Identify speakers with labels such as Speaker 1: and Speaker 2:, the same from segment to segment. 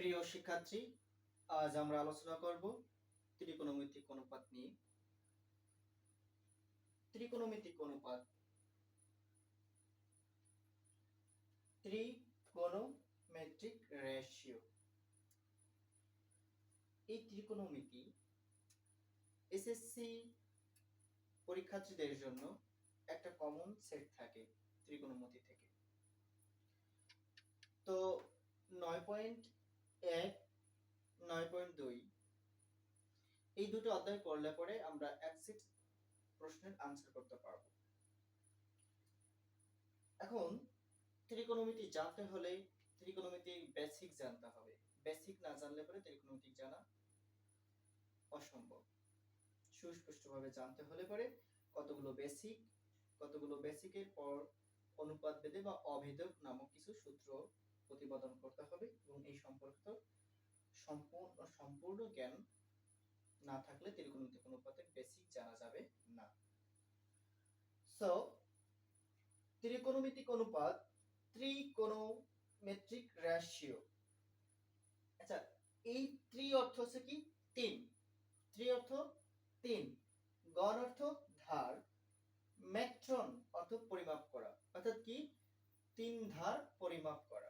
Speaker 1: প্রিয় শিক্ষার্থী, আজ আমরা আলোচনা করব ত্রিকোণমিতিক অনুপাত নিয়ে। ত্রিকোণমিতিক অনুপাত, ত্রিকোণমিতিক রেশিও। এই ত্রিকোণমিতি এসএসসি পরীক্ষার্থীদের জন্য একটা কমন সেট থাকে ত্রিকোণমিতি থেকে। তো 9.1, 9.2 এই দুটো অধ্যায় পড়লে পরে আমরা এক্সিট প্রশ্নের আনসার করতে পারবো। এখন ত্রিকোণমিতি জানতে হলে ত্রিকোণমিতির বেসিক জানতে হবে। বেসিক না জানলে পরে ত্রিকোণমিতি জানা অসম্ভব। সুস্পষ্টভাবে জানতে হলে পরে কতগুলো বেসিকের পর অনুপাত ভেদে বা অভেদক নামক কিছু সূত্র প্রতিপাদন করতে হবে, এবং এই সম্পর্কিত সম্পূর্ণ জ্ঞান না থাকলে ত্রিকোণমিতিক অনুপাতের বেসিক জানা যাবে না। সো ত্রিকোণমিতিক অনুপাত, ত্রিকোণমিতিক রেশিও। আচ্ছা, এই ত্রি অর্থ হচ্ছে কি তিন, ত্রি অর্থ তিন, গণ অর্থ ধার, মেট্রন অর্থ পরিমাপ করা, অর্থাৎ কি তিন ধার পরিমাপ করা।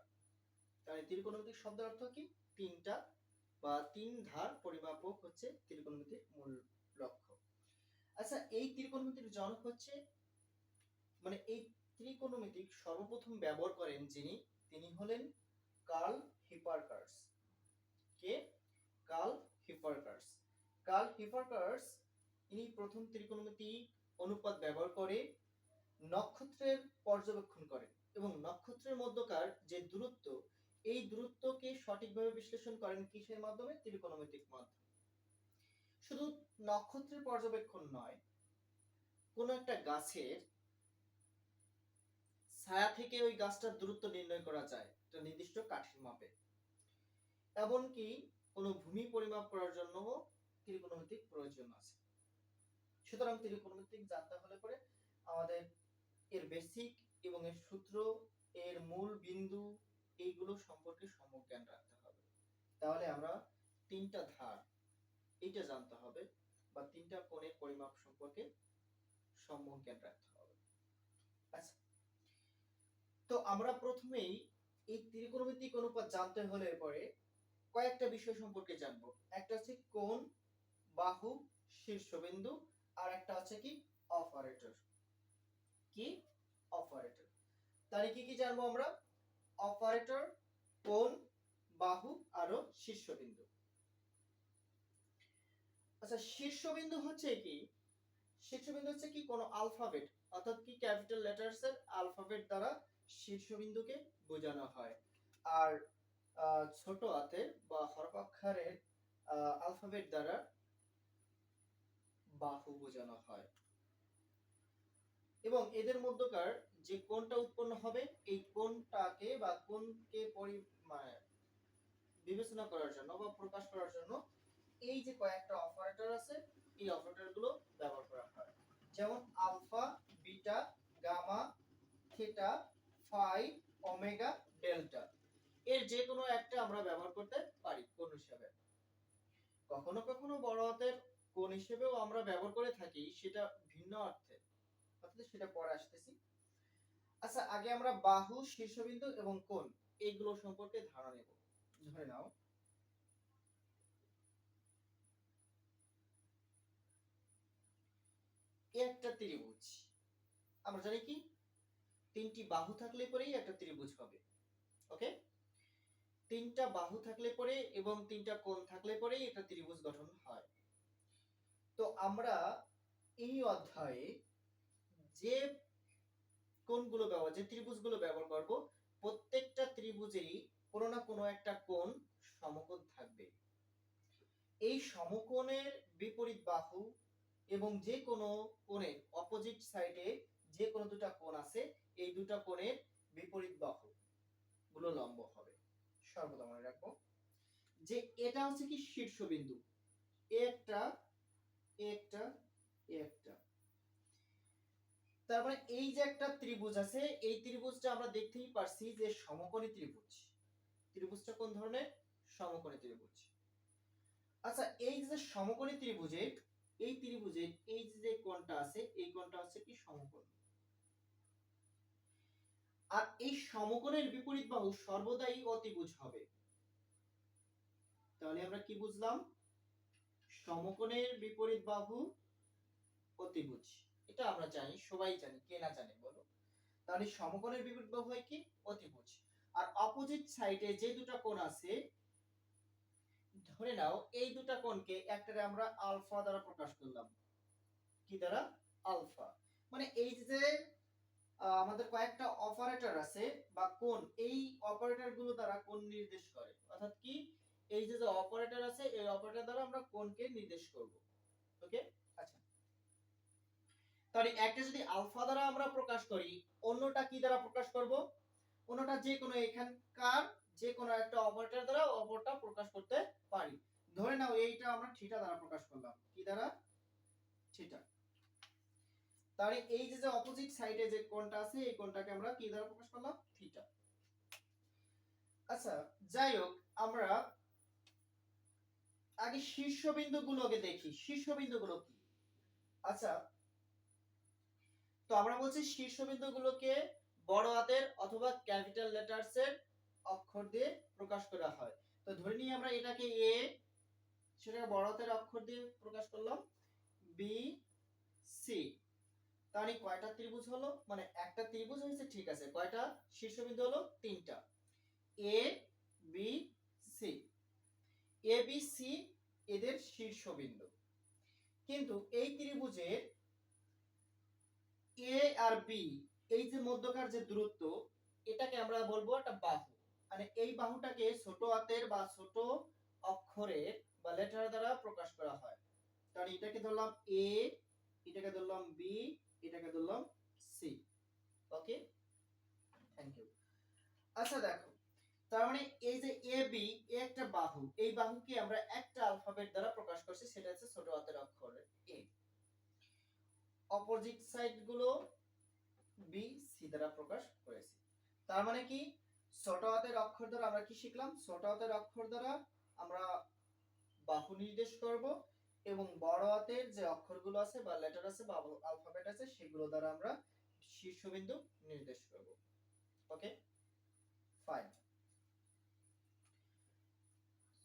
Speaker 1: তাহলে ত্রিকোণমিতিক শব্দের অর্থ কি তিনটা বা তিন ধার পরিমাপক হচ্ছে ত্রিকোণমিতির মূল লক্ষ্য। আচ্ছা, এই ত্রিকোণমিতির জনক হচ্ছে, মানে এই ত্রিকোণমিতিক সর্বপ্রথম ব্যবহার করেন যিনি, তিনি হলেন কার্ল হিপারকার্স। কে? কার্ল হিপারকার্স। কার্ল হিপারকার্স ইনি প্রথম ত্রিকোণমিতিক অনুপাত ব্যবহার করে নক্ষত্রের পর্যবেক্ষণ করেন, এবং নক্ষত্রের মধ্যকার যে দূরত্ব, এই দূরত্বকে সঠিকভাবে বিশ্লেষণ করেন কিসের মাধ্যমে? ত্রিকোণমিতিক মাধ্যমে। শুধু নক্ষত্রের পর্যবেক্ষণ নয়, কোন একটা গাছের ছায়া থেকে ওই গাছটার দূরত্ব নির্ণয় করা যায় একটা নির্দিষ্ট কাঠির মাপে। এমনকি কোন ভূমি পরিমাপ করার জন্য ত্রিকোণমিতিক প্রয়োজন আছে। সুতরাং ত্রিকোণমিতিক জানতে হলে পরে আমাদের এর বেসিক এবং এর সূত্র, এর মূল বিন্দু, এইগুলো সম্পর্কে সম্যক জ্ঞান রাখতে হবে। তাহলে আমরা তিনটা ধার এইটা জানতে হবে, বা তিনটা কোণের পরিমাপ সম্পর্কে সম্যক জ্ঞান রাখতে হবে। আচ্ছা, তো আমরা প্রথমেই এই ত্রিকোণমিতিক অনুপাত জানতে হলে পরে কয়েকটা বিষয় সম্পর্কে জানবো। একটা হচ্ছে কোণ, বাহু, শীর্ষবিন্দু, আর একটা হচ্ছে কি অপারেটর। কি? অপারেটর। তাহলে কি কি জানবো আমরা? অপারেটর, কোণ, বাহু আর শীর্ষবিন্দু। আচ্ছা, শীর্ষবিন্দু হচ্ছে কি? শীর্ষবিন্দু হচ্ছে কি কোন আলফাবেট, অর্থাৎ কি ক্যাপিটাল লেটারস এর আলফাবেট দ্বারা শীর্ষবিন্দুকে বোঝানো হয়। আর ছোট হাতের বা হরফাক্ষরের আলফাবেট দ্বারা বাহু বোঝানো হয়। এবং এদের মধ্যকার যে কোণটা উৎপন্ন হবে, এই কোণটাকে বা কোণকে বিবেচনা করার জন্য বা প্রকাশ করার জন্য এই যে কয়েকটা অপারেটর আছে, এই অপারেটরগুলো ব্যবহার করা হয়। যেমন alpha, beta, gamma, theta, phi, omega, delta. এর যে কোনো একটা আমরা ব্যবহার করতে পারি কোণ হিসেবে। কখনো কখনো বড় হাতের কোণ হিসেবেও আমরা ব্যবহার করে থাকি, সেটা ভিন্ন অর্থে, অর্থাৎ সেটা পরে আসতেছি। আচ্ছা, আগে আমরা বাহু, শীর্ষবিন্দু এবং কোণ এইগুলো সম্পর্কে ধারণা নেব। ধরে নাও একটা ত্রিভুজ। আমরা জানি কি তিনটি বাহু থাকলে পরেই একটা ত্রিভুজ হবে। ওকে, তিনটা বাহু থাকলে পরে এবং তিনটা কোণ থাকলে পরেই একটা ত্রিভুজ গঠন হয়। তো আমরা এই অধ্যায়ে যে কোণগুলো ব্যবহার, যে ত্রিভুজগুলো ব্যবহার করব, প্রত্যেকটা ত্রিভুজেই কোনো না কোনো একটা কোণ সমকোণ থাকবে। এই সমকোণের বিপরীত বাহু এবং যে কোনো কোণের অপোজিট সাইডে যে কোনো দুটো কোণ আছে, এই দুটো কোণের বিপরীত বাহু গুলো লম্ব হবে। সর্বদা মনে রাখবো যে এটা হচ্ছে কি শীর্ষবিন্দু, একটা একটা একটা। তারপরে এই যে একটা ত্রিভুজ আছে, এই ত্রিভুজটা আমরা দেখতেই পারছি যে সমকোণী ত্রিভুজ। ত্রিভুজটা কোন ধরনের? সমকোণী ত্রিভুজ। আচ্ছা, এই যে সমকোণী ত্রিভুজের এই যে কোণটা আছে, এই কোণটা হচ্ছে কি সমকোণ। আর এই সমকোণের বিপরীত বাহু সর্বদাই অতিভুজ হবে। তাহলে আমরা কি বুঝলাম? সমকোণের বিপরীত বাহু অতিভুজ, এটা আমরা জানি, সবাই জানি, কে না জানে বলো? তাহলে সমকোণের বিপরীত বাহু হয় কি? অতিভুজ। আর অপোজিট সাইডে যে দুটো কোণ আছে, ধরে নাও এই দুটো কোণকে একটারে আমরা আলফা দ্বারা প্রকাশ করলাম। কি দ্বারা? আলফা। মানে এই যে আমাদের কয়েকটা অপারেটর আছে বা কোণ, এই অপারেটর গুলো দ্বারা কোণ নির্দেশ করে। অর্থাৎ কি, এই যে অপারেটর আছে, এই অপারেটর দ্বারা আমরা কোণকে নির্দেশ করব। ওকে, আচ্ছা। তাহলে একটা যদি আলফা দ্বারা আমরা প্রকাশ করি, অন্যটা কি দ্বারা প্রকাশ করব? অন্যটা যে কোনো এখানকার যে কোনো একটা অপারেটর দ্বারা অপরটা প্রকাশ করতে পারি। ধরে নাও এইটা আমরা থিটা দ্বারা প্রকাশ করলাম। কি দ্বারা? থিটা। তাহলে এই যে অপোজিট সাইডে যে কোণটা আছে, এই কোণটাকে আমরা কি দ্বারা প্রকাশ করলাম? থিটা। আচ্ছা, যাই হোক, আমরা আগে শীর্ষবিন্দুগুলোকে দেখি। শীর্ষবিন্দুগুলো কি? আচ্ছা, তো আমরা বলছি শীর্ষবিন্দুগুলোকে বড় হাতের অথবা ক্যাপিটাল লেটারস এর অক্ষর দিয়ে প্রকাশ করা হয়। তো ধরে নিই আমরা এটাকে এ, সেটাকে বড় হাতের অক্ষর দিয়ে প্রকাশ করলাম বি সি। তাহলে কয়টা ত্রিভুজ হলো? মানে একটা ত্রিভুজ হয়েছে, ঠিক আছে। কয়টা শীর্ষবিন্দু হলো? তিনটা। A B C. A B C এদের শীর্ষবিন্দু। কিন্তু এই ত্রিভুজের এ আর বি, এই যে মধ্যকার যে দূরত্ব, এটাকে আমরা বলবো একটা বাহু। মানে এই বাহুটাকে ছোট হাতের বা ছোট অক্ষরের বা লেটার দ্বারা প্রকাশ করা হয়। তাহলে এটাকে ধরলাম এ, এটাকে ধরলাম বি, এটাকে ধরলাম সি। Okay, thank you. আচ্ছা দেখো, তার মানে এই যে এ বি, একটা বাহু, এই বাহুকে আমরা একটা অ্যালফাবেট দ্বারা প্রকাশ করছি, সেটা হচ্ছে ছোট হাতের অক্ষর এ। অপোজিট সাইড গুলো বি সি দ্বারা প্রকাশ করেছি। তার মানে কি, ছোট হাতের অক্ষর দ্বারা আমরা কি শিখলাম? ছোট হাতের অক্ষর দ্বারা আমরা বাহু নির্দেশ করব, এবং বড় হাতের যে অক্ষরগুলো আছে বা লেটার আছে বা অ্যালফাবেট আছে, সেগুলো দ্বারা আমরা শীর্ষবিন্দু নির্দেশ করব। ওকে, ফাইন।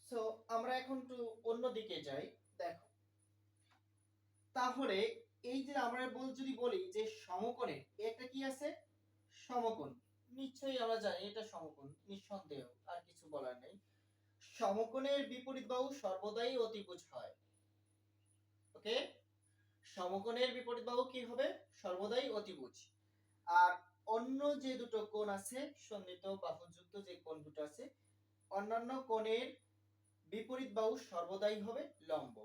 Speaker 1: সো আমরা এখন একটু অন্য দিকে যাই। দেখো, তাহলে এই যে আমরা যদি বলি যে সমকোণে একটা কি আছে? সমকোণ। নিশ্চয়ই আমরা জানি এটা সমকোণ, নিঃসন্দেহ, আর কিছু বলার নেই। সমকোণের বিপরীত বাহু সর্বদাই অতিভুজ হয়। ওকে, সমকোণের বিপরীত বাহু কি হবে? সর্বদাই অতিভুজ। আর অন্য যে দুটো কোণ আছে, সন্নিহিত বাহুযুক্ত যে কোণ দুটো আছে, অন্যান্য কোণের বিপরীত বাহু সর্বদাই হবে লম্ব।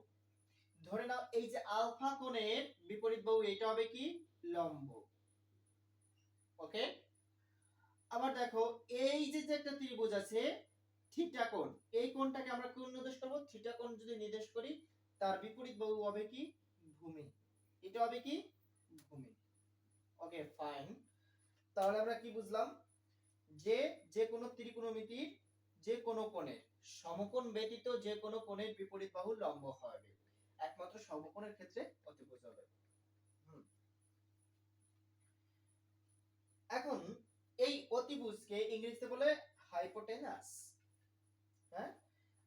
Speaker 1: ধরে নাও এই যে আলফা কোণের বিপরীত বাহু, এটা হবে কি? লম্ব। ওকে, আবার দেখো এই যে একটা ত্রিভুজ আছে থিটা কোণ, এই কোণটাকে আমরা কোণ নির্দেশ করব? থিটা কোণ যদি নির্দেশ করি, তার বিপরীত বাহু হবে কি? ভূমি। এটা হবে কি? ভূমি। ওকে, ফাইন। তাহলে আমরা কি বুঝলাম? যে যে কোনো ত্রিকোণমিতির যে কোনো কোণের সমকোণ ব্যতীত যে কোনো কোণের বিপরীত বাহু লম্ব হবে, একমাত্র সমকোণের ক্ষেত্রে অতিভুজ হবে। এখন এই অতিভুজকে ইংরেজিতে বলে হাইপোটেনাস। হ্যাঁ,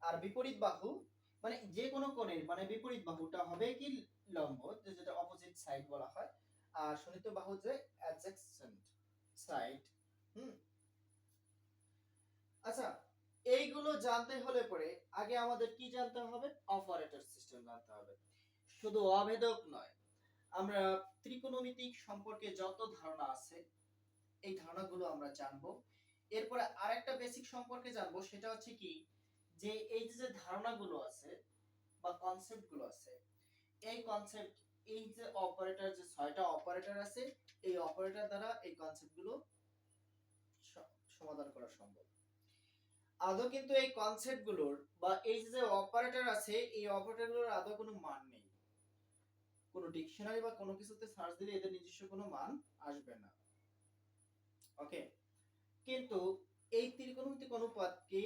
Speaker 1: আর বিপরীত বাহু মানে যে কোনো কোণের মানে বিপরীত বাহুটা হবে কি? লম্ব, যেটা অপোজিট সাইড বলা হয়। আর সন্নিহিত বাহু যে অ্যাডজেসেন্ট সাইড। আচ্ছা, এইগুলো জানতে হলে পরে আগে আমাদের কি জানতে হবে? অপারেটর সিস্টেম জানতে হবে। শুধু অভেদক নয়, আমরা ত্রিকোণমিতিক সম্পর্কে যত ধারণা আছে, এই ধারণাগুলো আমরা জানবো। এরপরে আরেকটা বেসিক সম্পর্কে জানবো, সেটা হচ্ছে কি, যে এই যে ধারণাগুলো আছে বা কনসেপ্টগুলো আছে, এই কনসেপ্ট, এই যে অপারেটর, যে 6টা অপারেটর আছে, এই অপারেটর দ্বারা এই কনসেপ্টগুলো সমাধান করা সম্ভব। আদৌ কিন্তু এই কনসেপ্টগুলোর বা এই যে অপারেটর আছে, এই অপারেটরগুলোর আদৌ কোনো মান নেই। কোনো ডিকশনারি বা কোনো কিছুতে সার্চ দিলে এদের নিজস্ব কোনো মান আসবে না। ওকে, কিন্তু এই ত্রিকোণমিতিক অনুপাতকে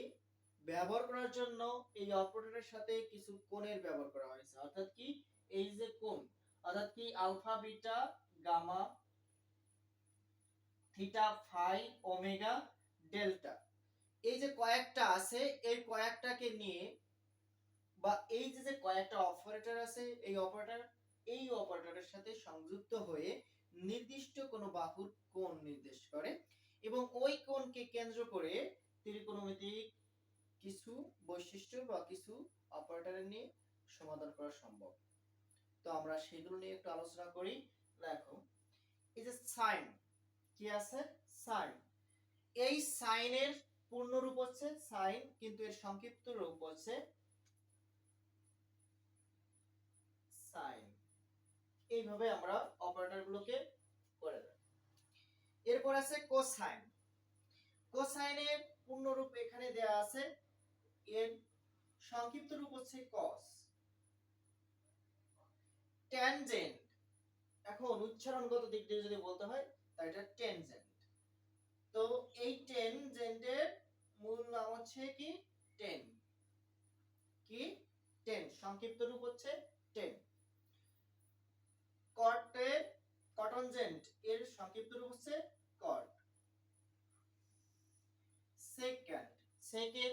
Speaker 1: ব্যবহার করার জন্য এই অপারেটরের সাথে কিছু কোণের ব্যবহার করা হয়েছে, অর্থাৎ কি এই যে কোণ, অর্থাৎ কি alpha beta gamma theta phi omega delta, এই যে কয়েকটা আছে এই কয়েকটাকে নিয়ে বা এই যে কয়েকটা অপারেটর আছে এই অপারেটরের সাথে সংযুক্ত হয়ে নির্দিষ্ট কোনো বাহুর কোণ নির্দেশ করে এবং ওই কোণকে কেন্দ্র করে ত্রিকোণমিতিক কিছু বৈশিষ্ট্য বা কিছু অপারেটর নিয়ে সমাধান করা সম্ভব। তো আমরা সেগুলো নিয়ে একটু আলোচনা করি। দেখো এই যে সাইন কি আছে, সাইন, এই সাইনের পূর্ণ রূপ হচ্ছে সাইন, কিন্তু এর সংক্ষিপ্ত রূপ হচ্ছে সাইন। এইভাবে আমরা অপারেটর গুলোকে করে দেব। এরপর আছে কোসাইন। কোসাইনের পূর্ণ রূপ এখানে দেয়া আছে, এর সংক্ষিপ্ত রূপ হচ্ছে কস। ট্যানজেন্ট, এখন উচ্চারণগত দিক দিয়ে যদি বলতে হয় তাহলে এটা ট্যানজেন্ট। তো এই ট্যানজেন্টের মূল নাম হচ্ছে কি টেন, কি টেন, সংক্ষিপ্ত রূপ হচ্ছে টেন। কটের কটনজেন্ট, এর সংক্ষিপ্ত রূপ হচ্ছে কট। সেকেন্ড, সেকের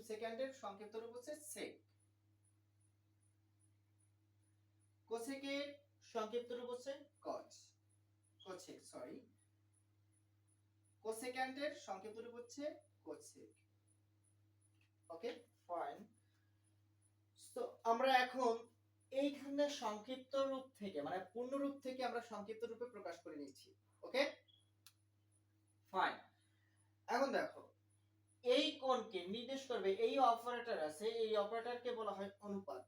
Speaker 1: সেকেন্ডের সংক্ষিপ্ত রূপ হচ্ছে সেক। কোসেকের সংক্ষিপ্ত রূপ হচ্ছে কচ, কোসেক সরি, কোসেক্যান্টের সংক্ষিপ্ত রূপ হচ্ছে কোসেক। Okay fine. তো আমরা এখন এইখানে সংক্ষিপ্ত রূপ থেকে মানে পূর্ণ রূপ থেকে আমরা সংক্ষিপ্ত রূপে প্রকাশ করে নিচ্ছি। Okay fine. এখন দেখো এই কোণকে নির্দেশ করবে এই অপারেটর আছে, এই অপারেটরকে বলা হয় অনুপাত।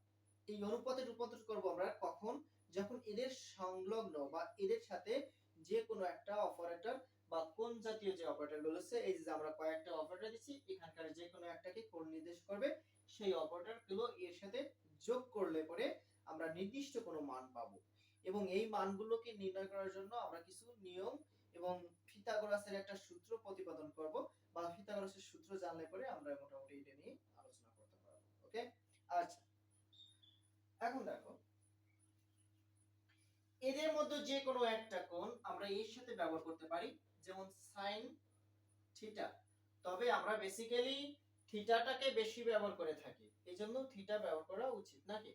Speaker 1: এই অনুপাতে রূপান্তর করব আমরা কখন, যখন এদের সংলগ্ন বা এদের সাথে যে কোনো একটা অপারেটর বা কোন জাতীয় যে অপারেটরগুলো আছে, এই যে আমরা কয়েকটা অপারেটর দিচ্ছি, এখানকার যে কোনো একটাকে কোণ নির্দেশ করবে, সেই অপারেটরগুলো এর সাথে যোগ করলে পরে আমরা নির্দিষ্ট কোনো মান পাবো। এবং এই মানগুলোকে নির্ণয় করার জন্য আমরা কিছু নিয়ম এবং পিথাগোরাসের একটা সূত্র প্রতিপাদন করব, বা পিথাগোরাসের সূত্র জানলে পরে আমরা মোটামুটি এটা নিয়ে আলোচনা করতে পারবো। ওকে আচ্ছা, এখন দেখো এদের মধ্যে যে কোনো একটা কোণ আমরা এর সাথে ব্যবহার করতে পারি, যেমন সাইন থিটা। তবে আমরা বেসিক্যালি থিটাটাকে বেশি ব্যবহার করে থাকি, এইজন্য থিটা ব্যবহার করা উচিত নাকি।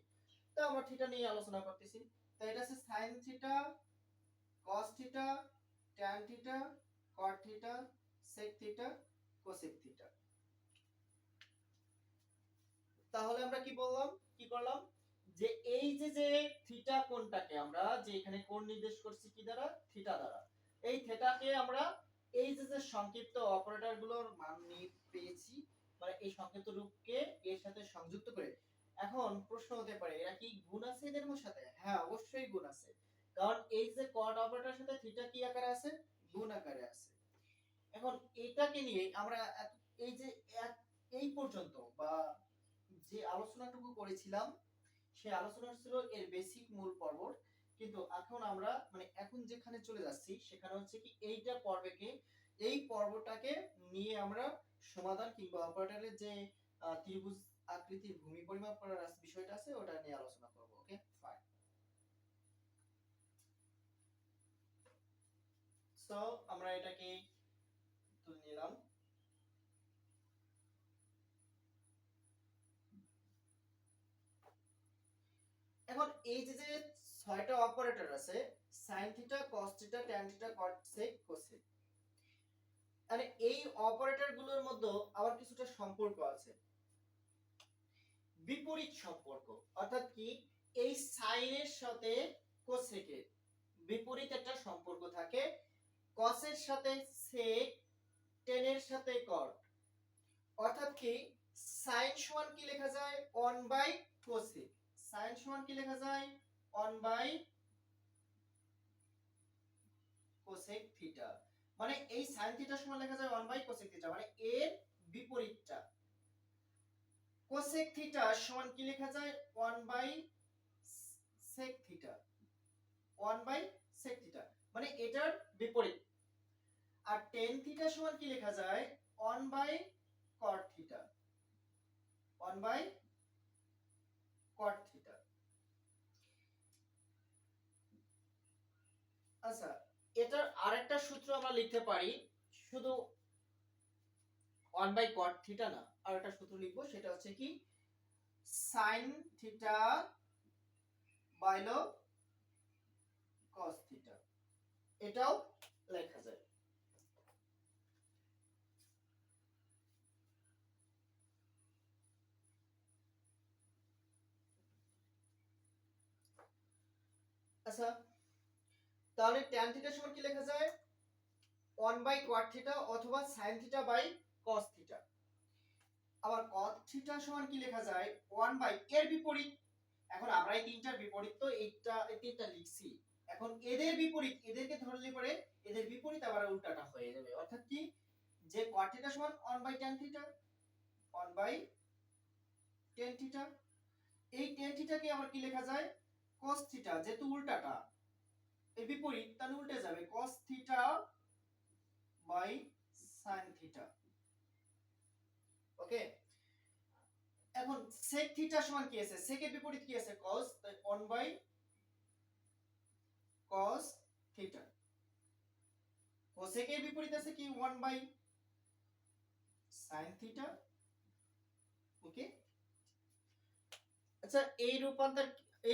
Speaker 1: তো আমরা থিটা নিয়ে আলোচনা করতেছি। তো এটা হচ্ছে sine theta, cos theta, tan theta, cot theta, sec theta, cosec theta. তাহলে আমরা কি বললাম, কি করলাম, যে এই যে থিটা কোণটাকে আমরা যে এখানে কোণ নির্দেশ করছি কি দ্বারা, থিটা দ্বারা, এই থিটাকে আমরা এই যে সংক্ষিপ্ত অপারেটর গুলোর মান নিয়ে পেয়েছি, মানে এই সংক্ষিপ্ত রূপকে এর সাথে সংযুক্ত করে। এখন প্রশ্ন হতে পারে এরা কি গুণ আছে এদের সাথে? হ্যাঁ অবশ্যই গুণ আছে, কারণ এই যে কট অপারেটরের সাথে থিটা কি আকারে আছে, গুণ আকারে আছে। এখন এটাকে নিয়ে আমরা এই যে এই পর্যন্ত বা যে আলোচনাটুকু করেছিলাম সেই আলোচনা ছিল এর বেসিক মূল পর্ব, কিন্তু এখন আমরা মানে এখন যেখানে চলে যাচ্ছি সেখানে হচ্ছে কি এইটা পর্বকে, এই পর্বটাকে নিয়ে আমরা সমাধান কিংবা অপারেটরের যে ত্রিভুজ আকৃতির ভূমি পরিমাপ করার বিষয়টা আছে ওটা নিয়ে আলোচনা করব। Okay fine. সো আমরা এটাকে তুলে নিলাম। এখন এই যে ছয়টা অপারেটর আছে, sin theta cos theta tan theta cot sec cosec, মানে এই অপারেটর গুলোর মধ্যে আবার কিছুটা সম্পর্ক আছে, বিপরীত সম্পর্ক। অর্থাৎ কি এই সাইনের সাথে কোসেকের বিপরীত একটা সম্পর্ক থাকে, কসের সাথে সেক, টেনের সাথে কট। অর্থাৎ কি সাইন সমান কি লেখা যায় 1 বাই কোসেক, সাইন সমান কি লেখা যায় 1 বাই কোসেক থিটা। মানে এই sin থিটা সমান লেখা যায় 1 বাই কোসেক থিটা, মানে এর বিপরীতটা। কোসেক থিটা সমান কি লেখা যায় 1 by sec theta, 1 by sec theta, মানে এটার বিপরীত। আর tan থিটা সমান কি লেখা যায় 1 by cot theta, 1/cot theta. আচ্ছা, এটার আরেকটা সূত্র আমরা লিখতে পারি, শুধু 1/cot থিটা না, আরেকটা সূত্র লিখবো, সেটা হচ্ছে কি sin theta by log cos theta. এটাও লেখা যায়। আচ্ছা, তাহলে tan থিটা সমান কি লেখা যায় 1/cot থিটা অথবা sin theta by cos theta. আবার cot থিটা সমান কি লেখা যায় 1 এর বিপরীত। এখন আমরা এই তিনটার বিপরীত তো এই তিনটা লিখছি, এখন এদের বিপরীত, এদেরকে ধরলে পরে এদের বিপরীত আবার উল্টাটা হয়ে যাবে, অর্থাৎ কি যে cot থিটা সমান 1/tan থিটা, 1/tan থিটা। এই tan থিটাকে আবার কি লেখা যায় cos থিটা, যেহেতু উল্টাটা এর বিপরীত তাহলে উল্টে যাবে cos theta by sin theta. Okay, এখন sec থিটা সমান কি আছে, sec এর বিপরীত কি আছে cos, তাই 1/cos থিটা। cosec এর বিপরীত আছে কি 1/sin থিটা। ওকে, আচ্ছা এই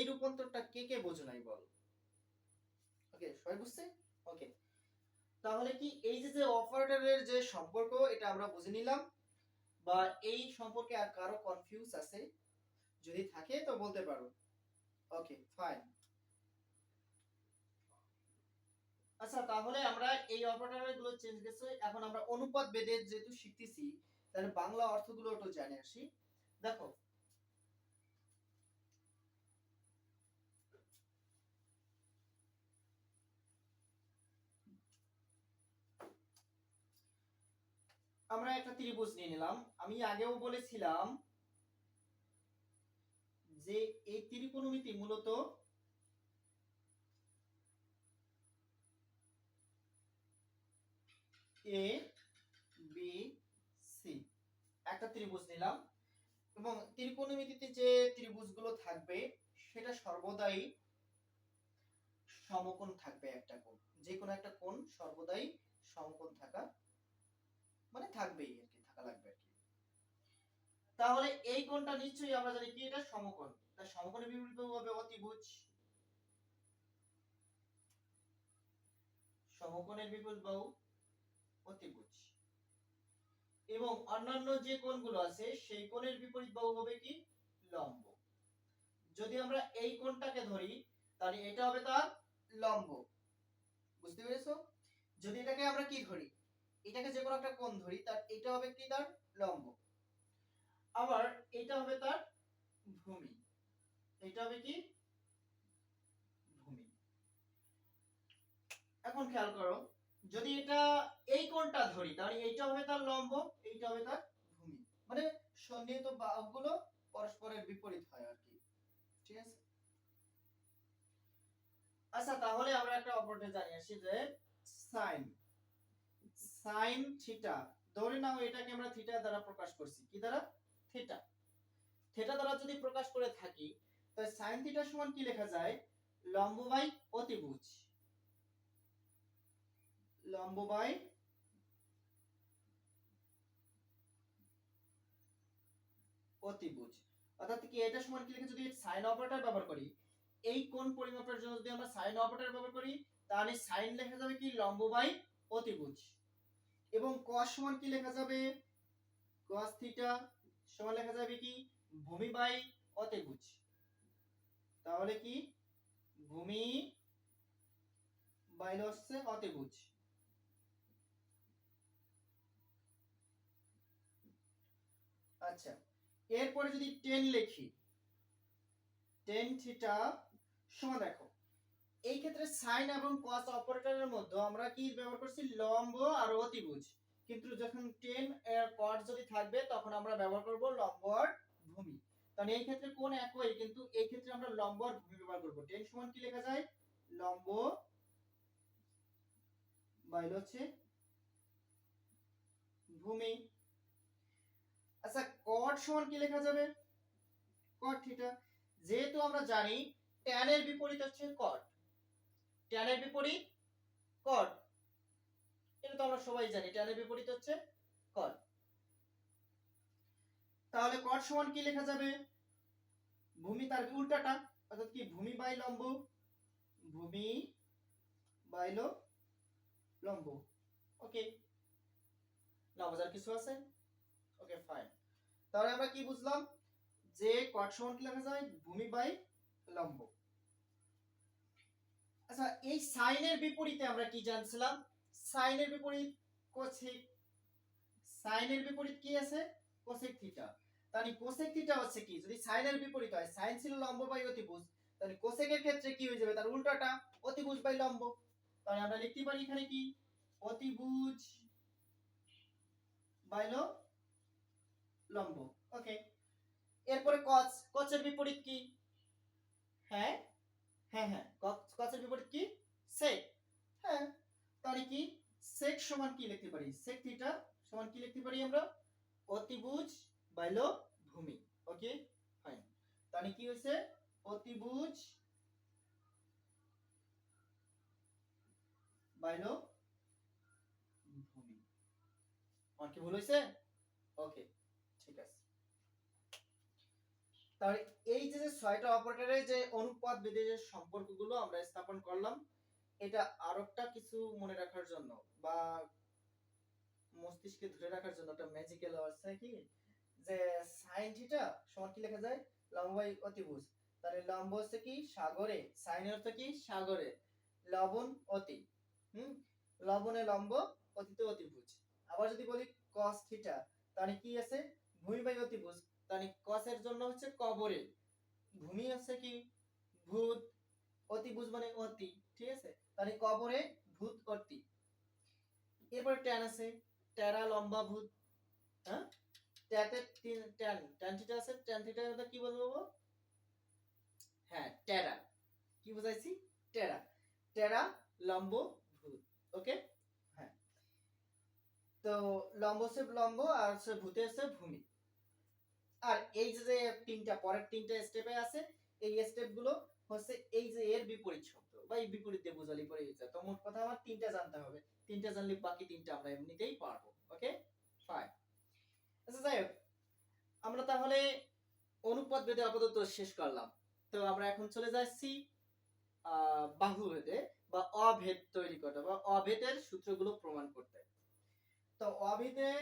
Speaker 1: রূপান্তরটা কে কে বোঝো নাই বল? ওকে, সবাই বুঝছে? ওকে, তাহলে কি এই যে অপারেটরের যে সম্পর্ক এটা আমরা বুঝে নিলাম, বা এই সম্পর্কে আর কারো কনফিউজ আছে যদি থাকে তো বলতে পারো। ওকে, ফাইন। আচ্ছা, তাহলে আমরা এই অপারেটর গুলো চেঞ্জ গেছে, এখন আমরা অনুপাত বেদের যেহেতু শিখতেছি তাহলে বাংলা অর্থগুলো একটু জেনে আসি। দেখো, আমরা একটা ত্রিভুজ নিয়ে নিলাম। আমি আগেও বলেছিলাম যে এই ত্রিকোণমিতি মূলত এ বি সি একটা ত্রিভুজ নিলাম, এবং ত্রিকোণমিতিতে যে ত্রিভুজগুলো থাকবে সেটা সর্বদাই সমকোণ থাকবে, একটা কোণ, যে কোনো একটা কোণ সর্বদাই সমকোণ থাকা মানে থাকবেই আর কি, থাকা লাগবে আর কি। তাহলে এই কোণটা নিশ্চয়ই আমরা জানি কি এটা সমকোণ, তাই সমকোণের বিপরীত বাহু হবে অতিভুজ, সমকোণের বিপরীত বাহু অতিভুজ। এবং অন্যান্য যে কোণগুলো আছে সেই কোণের বিপরীত বাহু হবে কি লম্ব। যদি আমরা এই কোণটাকে ধরি তাহলে এটা হবে তার লম্ব, বুঝতে পেরেছো? যদি এটাকে আমরা কি ধরি, এটাকে যে কোনো একটা কোণ ধরি, তার এটা হবে কি তার লম্ব। আবার এটা হবে তার ভূমি, এটা হবে কি ভূমি। এখন খেয়াল করো, যদি এটা এই কোণটা ধরি তাহলে এইটা হবে তার লম্ব, এইটা হবে তার ভূমি, মানে সন্নিহিত বাহুগুলো পরস্পরের বিপরীত হয় আর কি, ঠিক আছে? আচ্ছা, তাহলে আমরা একটা অপারেটর জানি আসি যে sin sin থিটা, ধরে নাও এটাকে আমরা থিটা দ্বারা প্রকাশ করছি, কি দ্বারা? থিটা। থিটা দ্বারা যদি প্রকাশ করে থাকি তাহলে sin থিটা সমান কি লেখা যায় লম্ব বাই অতিভুজ, লম্ব বাই অতিভুজ। অর্থাৎ কি এটা সমান কি লিখে, যদি sin অপারেটর ব্যবহার করি, এই কোণ পরিমাপের জন্য যদি আমরা sin অপারেটর ব্যবহার করি তাহলে sin লেখা যাবে কি লম্ব বাই অতিভুজ, এবং cos সমান কি লেখা যাবে cos থিটা সমান লেখা যাবে কি ভূমি বাই অতিভুজ। তাহলে কি ভূমি বাই হচ্ছে অতিভুজ। আচ্ছা, এরপরে যদি tan লিখি, tan থিটা সমান, দেখো এই ক্ষেত্রে sin এবং cos অপারেটরের মধ্যে আমরা কি ব্যবহার করছি লম্ব আর অতিভুজ, কিন্তু যখন tan এর cot যদি থাকবে তখন আমরা ব্যবহার করব লম্ব আর ভূমি। তাহলে এই ক্ষেত্রে কোণ একই, কিন্তু এই ক্ষেত্রে আমরা লম্ব আর ভূমি ব্যবহার করব। tan সমান কি লেখা যায় লম্ব বাই হচ্ছে ভূমি। আচ্ছা কট সমান কি লেখা যাবে? কট থিটা। যেহেতু আমরা জানি tan এর বিপরীত হচ্ছে কট, tan এর বিপরীত কট, এটা তো আমরা সবাই জানি tan এর বিপরীত হচ্ছে কট। তাহলে কট সমান কি লেখা যাবে? ভূমি তার উল্টাটা, অর্থাৎ কি ভূমি বাই লম্ব, ভূমি বাই লম্ব। ওকে, না বোঝার কিছু আছে? Okay fine. তাহলে আমরা কি বুঝলাম যে কট সমান কি লেখা যায়? ভূমি বাই লম্ব। আচ্ছা এই সাইনের বিপরীতে আমরা কি জানছিলাম? সাইনের বিপরীত কোসেক। সাইনের বিপরীত কি আছে? Cosec theta. তাহলে কোসেক থিটা হচ্ছে কি? যদি সাইনের বিপরীত হয়, সাইন ছিল লম্ব বাই অতিভুজ, তাহলে কোসেকের ক্ষেত্রে কি হয়ে যাবে? তার উল্টাটা, অতিভুজ বাই লম্ব। তাহলে আমরা লিখতে পারি এখানে কি? অতিভুজ বাই লম্ব। ওকে, এরপরে কস, কসের বিপরীত কি? হ্যাঁ হ্যাঁ হ্যাঁ, কসের বিপরীত কি? সেক। হ্যাঁ, তাহলে কি সেক সমান কি লিখতে পারি? সেক থিটা সমান কি লিখতে পারি আমরা? অতিভুজ বাই ভূমি। Okay fine. তাহলে কি হয়েছে? অতিভুজ বাই ভূমি। আর কি ভুল হয়েছে? ওকে ঠিক আছে। তাহলে এই যে ছয়টা অপারেটরের যে অনুপাত বেঁধে যে সম্পর্কগুলো আমরা স্থাপন করলাম, এটা আরেকটা কিছু মনে রাখার জন্য বা মস্তিষ্কে ধরে রাখার জন্য একটা ম্যাজিক্যাল আছে কি, যে sin থিটা সমান কি লেখা যায়? লম্ব বাই অতিভুজ। তাহলে লম্ব হচ্ছে কি সাগরে, sin অর্থ কি সাগরে, লবণ অতি, লবণে লম্ব, অতিতে অতিভুজ। আবার যদি বলি cos থিটা, তাহলে কি আছে? ভূমি বাই অতিভুজ। তাহলে cos এর জন্য হচ্ছে কবরে, ভূমি হচ্ছে কি ভূত, অতিভুজ মানে অতি, ঠিক আছে? তাহলে কবরে ভূত অতি। এরপর ট্যান আছে, টেরা লম্বা ভূত। হ্যাঁ, ট্যাতে ট্যান, ট্যান থিটা আছে, ট্যান থিটা কি বলবো? হ্যাঁ টেরা। কি বুঝাইছি? টেরা। টেরা লম্ব ভূত। ওকে হ্যাঁ, তো লম্ব হচ্ছে লম্ব আর হচ্ছে ভূতে হচ্ছে ভূমি। আর এই যে তিনটা পরের তিনটা স্টেপে আছে, এই স্টেপগুলো হচ্ছে এই যে এর বিপরীত শব্দ বা এই বিপরীত দিয়ে বোঝালি পরে গেছে। তো মোট কথা আমার তিনটা জানতে হবে, তিনটা জানলে বাকি তিনটা আমরা এমনিতেই পারবো। Okay fine. আচ্ছা যাই হোক, আমরা তাহলে অনুপাত ভেদে আপাতত শেষ করলাম। তো আমরা এখন চলে যাচ্ছি বাহু ভেদে বা অভেদ তৈরি করতে বা অভেদের সূত্রগুলো প্রমাণ করতে। তো অভেদের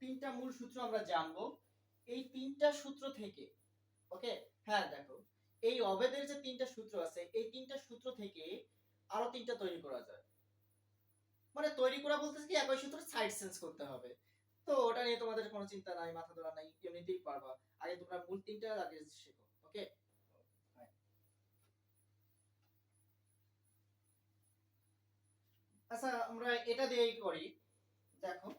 Speaker 1: তিনটা মূল সূত্র আমরা জানবো। এই তিনটা সূত্র থেকে, ওকে হ্যাঁ দেখো, এই অভেদের যে তিনটা সূত্র আছে, এই তিনটা সূত্র থেকে আরো তিনটা তৈরি করা যায়। মানে তৈরি করা বলতেছে কি একই সূত্র সাইড চেঞ্জ করতে হবে। তো ওটা নিয়ে তোমাদের কোনো চিন্তা নাই, মাথা ধরা নাই, এমনিতেই পারবা। আগে তোমরা মূল তিনটা আগে শেখো। ওকে আচ্ছা আমরা এটা দিয়েই করি। দেখো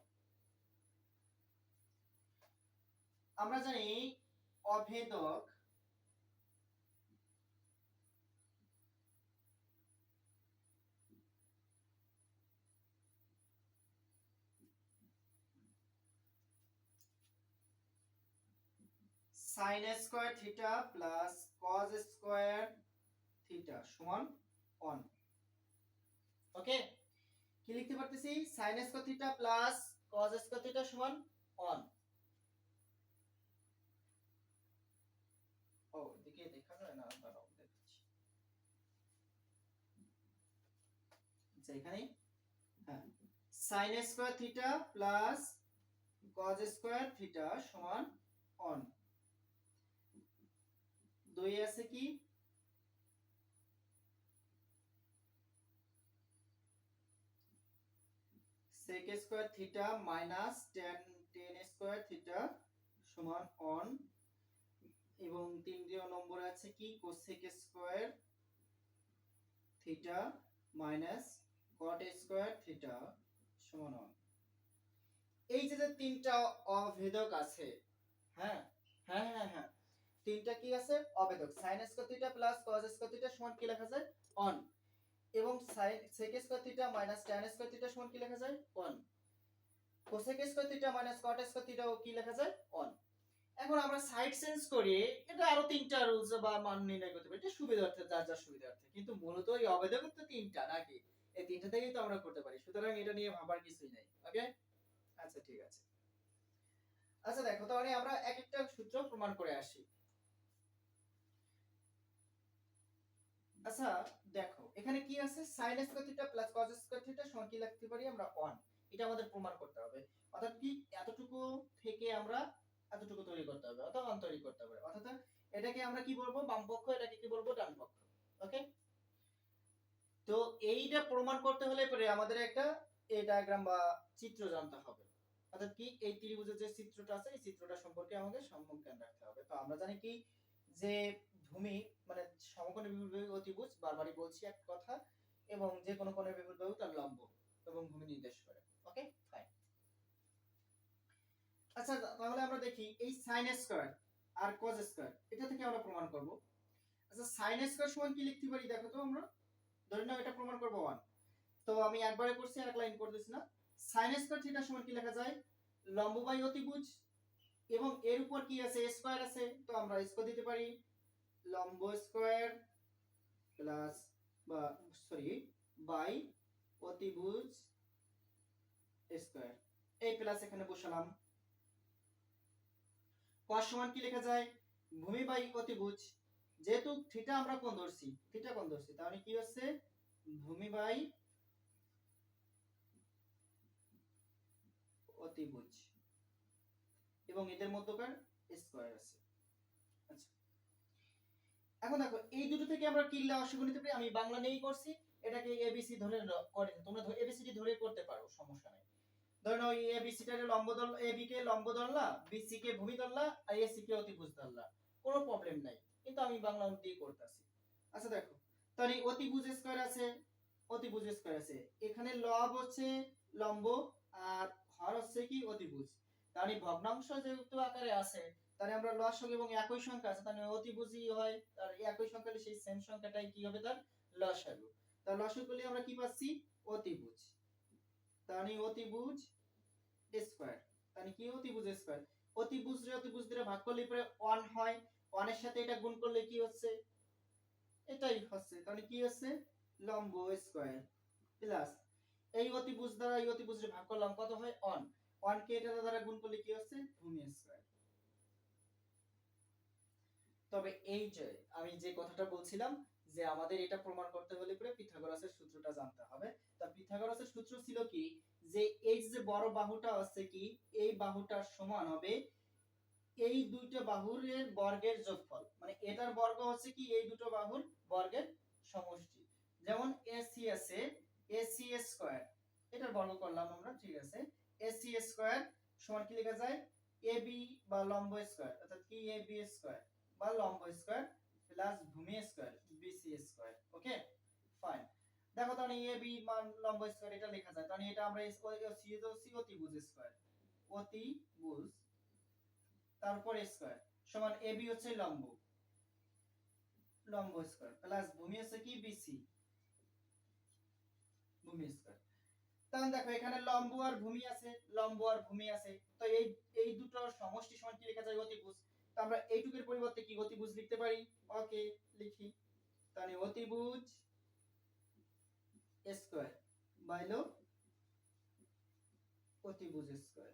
Speaker 1: আমরা জানি অভেদক sin square theta plus cos square theta সমান 1। ওকে, কি লিখতে পারতেছি? sin square theta plus cos square theta সমান 1। ও দেখে দেখা যায় না, দাঁড়াও দেখাচ্ছি। আচ্ছা এখানে হ্যাঁ, sin square theta plus cos square theta সমান 1। দুই আছে কি sec square theta minus tan square theta সমান 1 এবং তৃতীয় নম্বরে আছে কি cosec square theta minus cot square theta সমান 1। এই যে তিনটা অভেদক আছে, হ্যাঁ হ্যাঁ হ্যাঁ হ্যাঁ, তিনটা কি আছে? অভেদক। sin square theta plus cos square theta সমান কি লেখা যায়? 1 এবং sec square theta minus tan square theta সমান কি লেখা যায়? 1। cosec square theta minus cot square থিটাও কি লেখা যায়? 1। এখন আমরা সাইড চেঞ্জ করি, এটা আরো তিনটা রুলস বা মান নির্ণয় করতে পারি, এটা সুবিধার্থে, যার যার সুবিধার্থে, কিন্তু মূলত এই অবেদক তো তিনটা নাকি, এই তিনটা থেকেই তো আমরা করতে পারি, সুতরাং এটা নিয়ে ভাবার কিছুই নাই। ওকে, আচ্ছা ঠিক আছে। আচ্ছা দেখো, তাহলে আমরা এক একটা সূত্র প্রমাণ করে আসি। আচ্ছা দেখো, এখানে কি আছে, sin square theta plus cos square theta সমান কি লিখতে পারি আমরা 1, এটা আমাদের প্রমাণ করতে হবে। অর্থাৎ কি, এতটুকু থেকে আমরা এতটুকু তৈরি করতে হবে, অথবা 1 তৈরি করতে হবে, অর্থাৎ এটাকে আমরা কি বলবো, বাম পক্ষ, এটাকে কি বলবো, ডান পক্ষ। ওকে, তো এইটা প্রমাণ করতে হলে পরে আমাদের একটা এই ডায়াগ্রাম বা চিত্র জানতে হবে। অর্থাৎ কি, এই ত্রিভুজের যে চিত্রটা আছে, এই চিত্রটা সম্পর্কে আমাদের সম্যক জ্ঞান রাখতে হবে। তো আমরা জানি কি, যে ভূমি মানে সমকোণী বিপরীত অতিভুজ, বারবারই বলছি এক কথা, এবং যে কোনো কোণের বিপরীত বাহু তার লম্ব এবং ভূমি নির্দেশ করে। Okay fine. আচ্ছা তাহলে আমরা দেখি এই sin স্কয়ার আর cos স্কয়ার, এটা থেকে আমরা প্রমাণ করব। আচ্ছা sin স্কয়ার সমান কি লিখতে পারি, দেখো তো, আমরা ধরে নাও এটা প্রমাণ করব 1, তো আমি একবারে করছি, আর এক লাইন করতেছি না। sin স্কয়ার থিটা সমান কি লেখা যায়, লম্ব বাই অতিভুজ, এবং এর উপর কি আছে, স্কয়ার আছে, তো আমরা স্কয়ার দিতে পারি, লম্ব স্কয়ার প্লাস বা সরি বাই অতিভুজ স্কয়ার, এই প্লাস এখানে বসালাম। cos সমান কি লেখা যায়, ভূমি বাই অতিভুজ, যেহেতু থিটা আমরা কোণ ধরছি, থিটা কোণ ধরছি, তাহলে কি হচ্ছে, ভূমি বাই অতিভুজ, এবং এদের মধ্যকার স্কয়ার আছে। আচ্ছা এখন দেখো, এই দুটো থেকে আমরা কি লসাগু নিতে পারি, আমি বাংলা নিয়েই করছি, এটাকে এবিসি ধরে করে, তোমরা এবিসিডি ধরে করতে পারো, সমস্যা নেই। ধরে নাও এবিসি টাকে লম্ব ধরলা, এবি কে লম্ব ধরলা, বিসি কে ভূমি ধরলা, আর এসি কে অতিভুজ ধরলা, কোনো প্রবলেম নাই, কিন্তু আমি বাংলা দিয়ে করতেছি। আচ্ছা দেখো, তাহলে অতিভুজ স্কয়ার আছে, অতিভুজ স্কয়ার আছে, এখানে লব হচ্ছে লম্ব, আর হর হচ্ছে কি অতিভুজ, তাহলে ভগ্নাংশ যেহেতু আকারে আছে, তাহলে আমরা লসাগু এবং একই সংখ্যা আছে, তাহলে অতিভুজই হয়, আর একই সংখ্যা হলে সেই সেম সংখ্যাটাই কি হবে, তার লসাগু। তাহলে লসাগু করলে আমরা কি পাচ্ছি, অতিভুজ, তাহলে অতিভুজ স্কয়ার, তাহলে কি, অতিভুজ স্কয়ার, অতিভুজ রে অতিভুজ দিয়ে ভাগ করলে পরে 1 হয়, 1 এর সাথে এটা গুণ করলে কি হচ্ছে, এটাই হচ্ছে, তাহলে কি হচ্ছে, লম্ব স্কয়ার প্লাস এই অতিভুজ দ্বারা এই অতিভুজে ভাগ করলাম, কত হয় 1, 1 কে এটা দ্বারা গুণ করলে কি হচ্ছে, ভূমি স্কয়ার। তবে এই যে আমি যে কথাটা বলছিলাম, যে আমাদের এটা প্রমাণ করতে হলে পরে পিথাগোরাসের সূত্রটা জানতে হবে। তা পিথাগোরাসের সূত্র ছিল কি, যে এই যে বড় বাহুটা আছে কি, এই বাহুটার সমান হবে এই দুইটা বাহুর বর্গের যোগফল, মানে এটার বর্গ হচ্ছে কি এই দুটো বাহুর বর্গের সমষ্টি। যেমন এসি আছে, এসি স্কয়ার, এটার বর্গ করলাম আমরা, ঠিক আছে, এসি স্কয়ার সমান কি লেখা যায়, এবি বা লম্ব স্কয়ার, অর্থাৎ কি এবি স্কয়ার বা লম্ব স্কয়ার প্লাস ভূমি square B C square. Okay fine. দেখো তাহলে এবি মান লম্ব স্কয়ার এটা লেখা যায়, তাহলে এটা আমরা সি অতিভুজ স্কয়ার, অতিভুজ তারপর স্কয়ার সমান এবি হচ্ছে লম্ব, লম্ব স্কয়ার প্লাস ভূমি হচ্ছে কি বিসি, ভূমি স্কয়ার। তাহলে দেখো এখানে লম্ব আর ভূমি আছে, লম্ব আর ভূমি আছে, তো এই এই দুটোর সমষ্টি সমান কি লেখা যায়, অতিভুজ। তো আমরা এইটুকের পরিবর্তে কি অতিভুজ লিখতে পারি, ওকে লিখি, তাহলে অতিভুজ স্কয়ার বাইলো অতিভুজ স্কয়ার।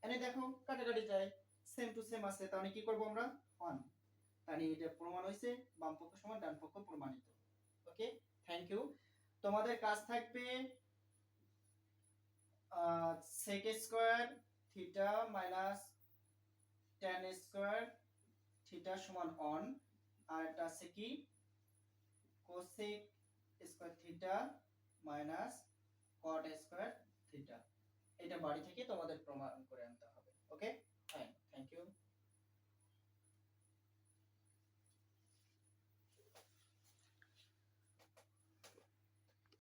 Speaker 1: এনে দেখো কাটাকাটি যায়, সেম টু সেম আছে, তাহলে কি করব আমরা 1, তাহলে এটা প্রমাণ হইছে বাম পক্ষ সমান ডান পক্ষ প্রমাণিত। Okay thank you. তোমাদের কাজ থাকবে sec square theta minus tan square theta সমান 1, আর এটা আছে কি cosec square theta minus cot square theta, এটা বাড়ি থেকে তোমাদের প্রমাণ করে আনতে হবে। Okay fine, thank you.